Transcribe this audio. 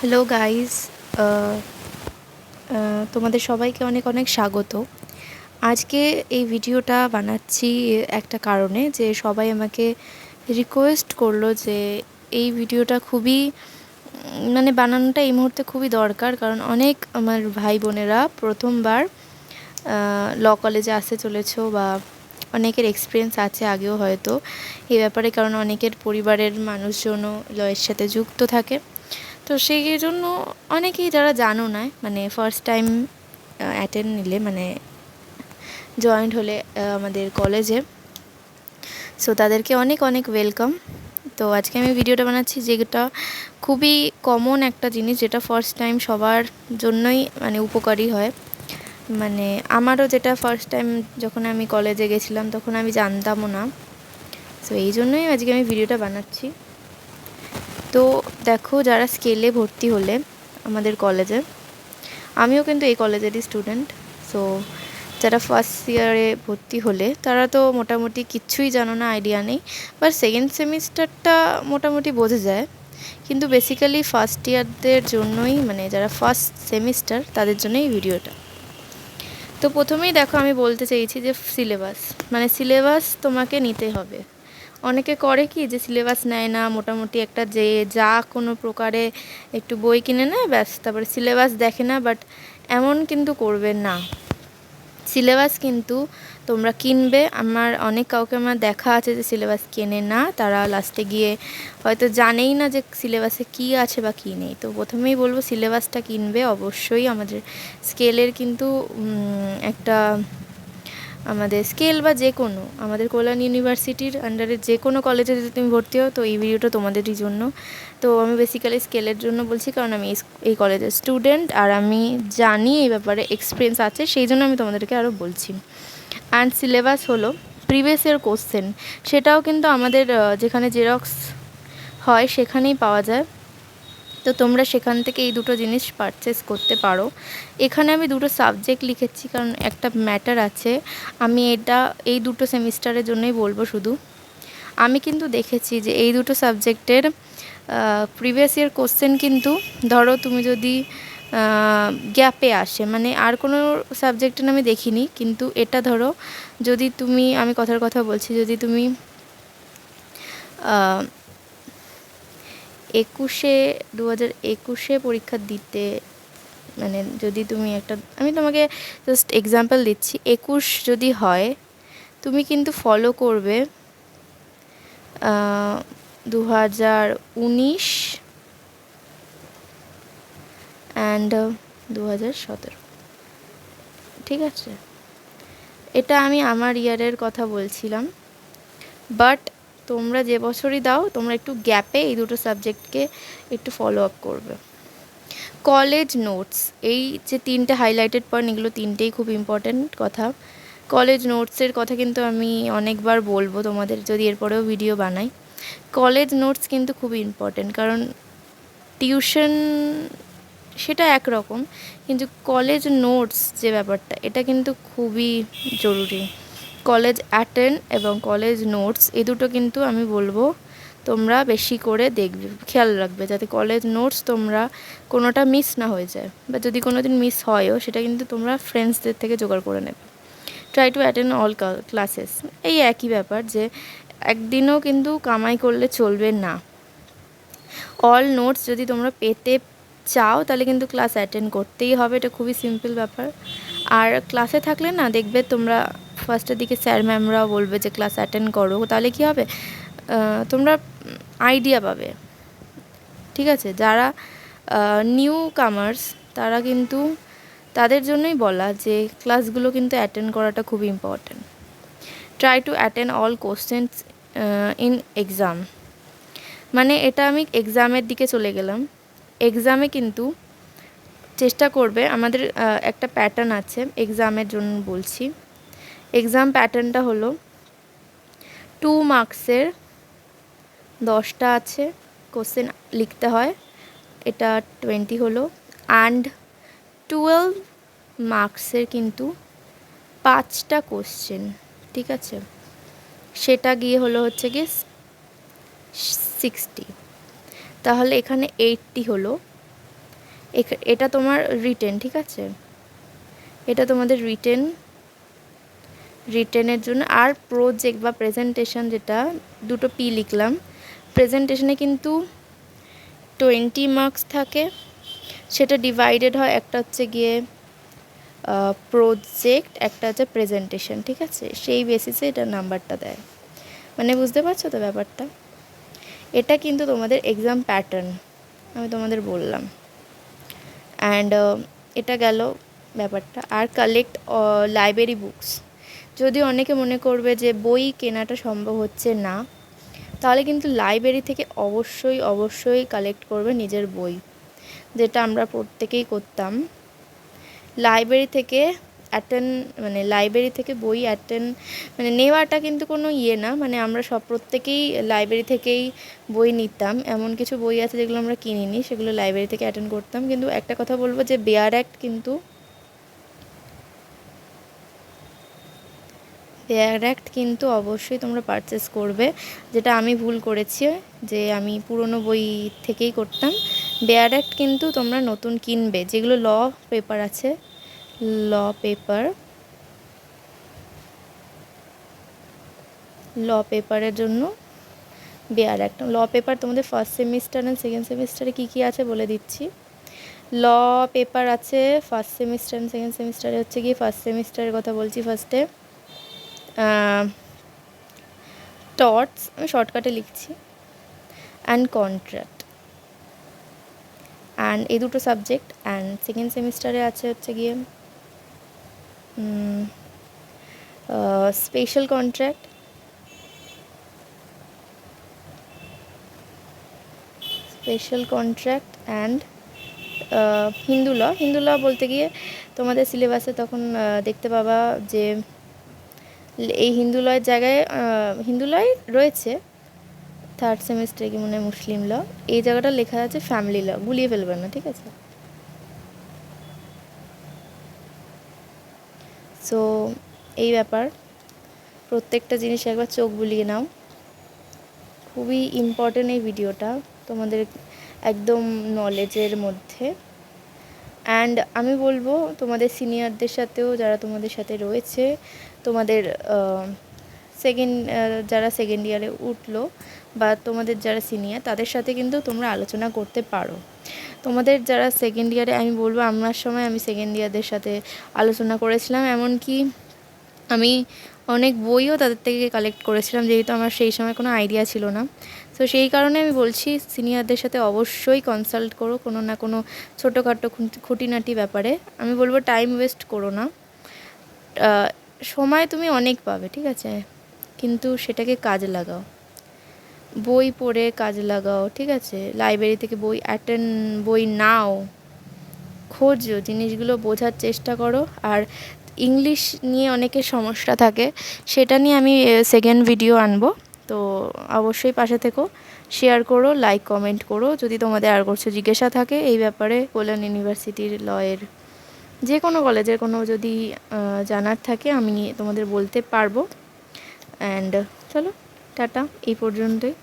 Hello guys, তোমাদের সবাইকে অনেক অনেক স্বাগত। আজকে এই ভিডিওটা বানাচ্ছি একটা কারণে, যে সবাই আমাকে রিকোয়েস্ট করলো যে এই ভিডিওটা খুবই মানে বানানোটা এই মুহূর্তে খুবই দরকার, কারণ অনেক আমার ভাই বোনেরা প্রথমবার ল কলেজে আসতে চলেছো, বা অনেকের এক্সপিরিয়েন্স আছে আগেও হয়তো এই ব্যাপারে, কারণ অনেকের পরিবারের মানুষজনও লয়ের সাথে যুক্ত থাকে। তো সেই জন্য অনেকেই যারা জানো না, মানে ফার্স্ট টাইম অ্যাটেন্ড নিলে, মানে জয়েন্ট হলে আমাদের কলেজে, সো তাদেরকে অনেক অনেক ওয়েলকাম। তো আজকে আমি ভিডিওটা বানাচ্ছি যেটা খুবই কমন একটা জিনিস, যেটা ফার্স্ট টাইম সবার জন্যই মানে উপকারী হয়। মানে আমারও যেটা ফার্স্ট টাইম যখন আমি কলেজে গেছিলাম তখন আমি জানতামও না, সো এই জন্যই আজকে আমি ভিডিওটা বানাচ্ছি। তো দেখো, যারা স্কেলে ভর্তি হলে আমাদের কলেজে, আমিও কিন্তু এই কলেজেরই স্টুডেন্ট, সো যারা ফার্স্ট ইয়ারে ভর্তি হলে তারা তো মোটামুটি কিচ্ছুই জানো না, আইডিয়া নেই, বাট সেকেন্ড সেমিস্টারটা মোটামুটি বোঝা যায়। কিন্তু বেসিক্যালি ফার্স্ট ইয়ারদের জন্যই, মানে যারা ফার্স্ট সেমিস্টার তাদের জন্যই এই ভিডিওটা। তো প্রথমেই দেখো, আমি বলতে চাইছি যে সিলেবাস তোমাকে নিতে হবে। অনেকে করে কি, যে সিলেবাস নেয় না, মোটামুটি একটা যে যা কোনো প্রকারে একটু বই কিনে নেয় ব্যাস, তারপরে সিলেবাস দেখে না। বাট এমন কিন্তু করবে না। সিলেবাস কিন্তু তোমরা কিনবে। কাউকে আমার দেখা আছে যে সিলেবাস কেনে না, তারা লাস্টে গিয়ে হয়তো জানেই না যে সিলেবাসে কী আছে বা কী নেই। তো প্রথমেই বলবো সিলেবাসটা কিনবে অবশ্যই। আমাদের স্কেলের কিন্তু একটা, আমাদের স্কেল বা যে কোনো আমাদের কল্যাণ ইউনিভার্সিটির আন্ডারে যে কোনো কলেজে যদি তুমি ভর্তি হও, তো এই ভিডিওটা তোমাদেরই জন্য। তো আমি বেসিক্যালি স্কেলের জন্য বলছি, কারণ আমি এই কলেজের স্টুডেন্ট আর আমি জানি এই ব্যাপারে, এক্সপিরিয়েন্স আছে, সেই জন্য আমি তোমাদেরকে আরও বলছি। অ্যান্ড সিলেবাস হলো প্রিভিয়াস ইয়ার কোশ্চেন, সেটাও কিন্তু আমাদের যেখানে জেরক্স হয় সেখানেই পাওয়া যায়। তো তোমরা সেখান থেকে এই দুটো জিনিস পারচেস করতে পারো। এখানে আমি দুটো সাবজেক্ট লিখেছি, কারণ একটা ম্যাটার আছে। আমি এই দুটো সেমিস্টারের জন্যই বলবো শুধু। আমি কিন্তু দেখেছি যে এই দুটো সাবজেক্টের প্রিভিয়াস ইয়ার কোশ্চেন কিন্তু, ধরো তুমি যদি গ্যাপে আসে, মানে আর কোনো সাবজেক্টের আমি দেখিনি, কিন্তু এটা ধরো যদি তুমি, আমি কথার কথা বলছি, যদি তুমি 2021 পরীক্ষা দিতে, মানে যদি তুমি একটা, আমি তোমাকে জাস্ট এক্সাম্পল দিচ্ছি, 21 যদি হয়, তুমি কিন্তু ফলো করবে 2019 অ্যান্ড 2017, ঠিক আছে? এটা আমি আমার ইয়ারের কথা বলছিলাম। বাট তোমরা যে বছরই দাও, তোমরা একটু গ্যাপে এই দুটো সাবজেক্টকে একটু ফলো আপ করবে। কলেজ নোটস, এই যে তিনটে হাইলাইটেড পয়েন্ট, এগুলো তিনটেই খুব ইম্পর্ট্যান্ট কথা। কলেজ নোটসের কথা কিন্তু আমি অনেকবার বলবো তোমাদের, যদি এরপরেও ভিডিও বানাই। কলেজ নোটস কিন্তু খুবই ইম্পর্ট্যান্ট, কারণ টিউশন সেটা একরকম, কিন্তু কলেজ নোটস যে ব্যাপারটা, এটা কিন্তু খুবই জরুরি। কলেজ অ্যাটেন্ড এবং কলেজ নোটস, এই দুটো কিন্তু আমি বলবো তোমরা বেশি করে দেখবে, খেয়াল রাখবে, যাতে কলেজ নোটস তোমরা কোনোটা মিস না হয়ে যায়, বা যদি কোনো দিন মিস হয়ও সেটা কিন্তু তোমরা ফ্রেন্ডসদের থেকে জোগাড় করে নেবে। Try to attend all classes, এই একই ব্যাপার, যে একদিনও কিন্তু কামাই করলে চলবে না। অল নোটস যদি তোমরা পেতে চাও, তাহলে কিন্তু ক্লাস অ্যাটেন্ড করতেই হবে, এটা খুবই সিম্পল ব্যাপার। আর ক্লাসে থাকলে না, দেখবে তোমরা ফার্স্টের দিকে স্যার ম্যামরাও বলবে যে ক্লাস অ্যাটেন্ড করো, তাহলে কী হবে, তোমরা আইডিয়া পাবে, ঠিক আছে? যারা নিউ কামার্স, তারা কিন্তু, তাদের জন্যই বলা যে ক্লাসগুলো কিন্তু অ্যাটেন্ড করাটা খুব important. Try to attend all questions in exam, মানে এটা আমি এক্সামের দিকে চলে গেলাম। এক্সামে কিন্তু চেষ্টা করবে, আমাদের একটা প্যাটার্ন আছে এক্সামের জন্য বলছি। এক্সাম প্যাটার্নটা হলো 2 মার্কসের 10টা আছে কোশ্চেন লিখতে হয়, এটা 20 হলো। অ্যান্ড 12 মার্কসের কিন্তু 5টা কোশ্চেন, ঠিক আছে? সেটা গিয়ে হচ্ছে কি 60, তাহলে এখানে 80 হলো। এটা তোমার রিটেন, ঠিক আছে, এটা তোমাদের রিটেনের জন্য। আর প্রজেক্ট বা প্রেজেন্টেশন, যেটা দুটো পি লিখলাম, প্রেজেন্টেশনে কিন্তু 20 মার্কস থাকে, সেটা ডিভাইডেড হয়, একটা হচ্ছে গিয়ে প্রজেক্ট, একটা হচ্ছে প্রেজেন্টেশন, ঠিক আছে, সেই বেসিসে এটা নাম্বারটা দেয়। মানে বুঝতে পারছো তো ব্যাপারটা? এটা কিন্তু তোমাদের এক্সাম প্যাটার্ন আমি তোমাদের বললাম। অ্যান্ড এটা গেল ব্যাপারটা। আর কালেক্ট লাইব্রেরি বুকস। যদি অনেকে মনে করবে যে বই কেনাটা সম্ভব হচ্ছে না, তাহলে কিন্তু লাইব্রেরি থেকে অবশ্যই কালেক্ট করবে নিজের বই, যেটা আমরা প্রত্যেকেই করতাম। লাইব্রেরি থেকে লাইব্রেরি থেকে বই নেওয়াটা কিন্তু কোনো না, মানে আমরা প্রত্যেকেই লাইব্রেরি থেকেই বই নিতাম। এমন কিছু বই আছে যেগুলো আমরা কিনিনি, সেগুলো লাইব্রেরি থেকে অ্যাটেন্ড করতাম। কিন্তু একটা কথা বলবো যে বেয়ার অ্যাক্ট কিন্তু অবশ্যই তোমরা পারচেস করবে, যেটা আমি ভুল করেছি, যে আমি পুরনো বই থেকেই করতাম। বেয়ার অ্যাক্ট কিন্তু তোমরা নতুন কিনবে, যেগুলো ল পেপার আছে, ল পেপারের জন্য বেয়ার অ্যাক্ট। ল পেপার তোমাদের ফার্স্ট সেমিস্টার অ্যান্ড সেকেন্ড সেমিস্টারে কী আছে বলে দিচ্ছি। ল পেপার আছে ফার্স্ট সেমিস্টার অ্যান্ড সেকেন্ড সেমিস্টারে। হচ্ছে কি, ফার্স্ট সেমিস্টারের কথা বলছি ফার্স্টে। টর্টস, আমি শর্টকাটে লিখছি, অ্যান্ড কন্ট্রাক্ট, অ্যান্ড এই দুটো সাবজেক্ট। অ্যান্ড সেকেন্ড সেমিস্টারে আছে হচ্ছে গিয়ে স্পেশাল কন্ট্রাক্ট, অ্যান্ড হিন্দু ল বলতে গিয়ে তোমাদের সিলেবাসে তখন দেখতে পাবা যে এই হিন্দু লয়ের জায়গায় হিন্দু লয় রয়েছে, থার্ড সেমিস্টারে কি মনে হয় মুসলিম ল, এই জায়গাটা লেখা আছে ফ্যামিলি ল, গুলিয়ে ফেলবেন না, ঠিক আছে। সো এই ব্যাপার, প্রত্যেকটা জিনিস একবার চোখ বুলিয়ে নাও। খুবই ইম্পর্টেন্ট এই ভিডিওটা তোমাদের একদম নলেজের মধ্যে। অ্যান্ড আমি বলবো তোমাদের সিনিয়রদের সাথেও, যারা তোমাদের সাথে রয়েছে, তোমাদের যারা সেকেন্ড ইয়ারে উঠলো, বা তোমাদের যারা সিনিয়র, তাদের সাথে কিন্তু তোমরা আলোচনা করতে পারো। তোমাদের যারা সেকেন্ড ইয়ারে, আমি বলবো আমার সময় আমি সেকেন্ড ইয়ারদের সাথে আলোচনা করেছিলাম, এমনকি আমি অনেক বইও তাদের থেকে কালেক্ট করেছিলাম, যেহেতু আমার সেই সময় কোনো আইডিয়া ছিল না। তো সেই কারণে আমি বলছি, সিনিয়রদের সাথে অবশ্যই কনসাল্ট করো কোনো না কোনো ছোটোখাটো খুঁটিনাটি ব্যাপারে। আমি বলবো টাইম ওয়েস্ট করো না। সময় তুমি অনেক পাবে, ঠিক আছে, কিন্তু সেটাকে কাজে লাগাও, বই পড়ে কাজ লাগাও, ঠিক আছে। লাইব্রেরি থেকে বই নাও, খোঁজো, জিনিসগুলো বোঝার চেষ্টা করো। আর ইংলিশ নিয়ে অনেকের সমস্যা থাকে, সেটা নিয়ে আমি সেকেন্ড ভিডিও আনবো, তো অবশ্যই পাশে থেকো, শেয়ার করো, লাইক কমেন্ট করো। যদি তোমাদের আর কিছু জিজ্ঞাসা থাকে এই ব্যাপারে, কল্যাণ ইউনিভার্সিটির লয়ের যে কোনো কলেজের কোনো যদি জানার থাকে, আমি তোমাদের বলতে পারবো। অ্যান্ড চলো, টাটা, এই পর্যন্তই।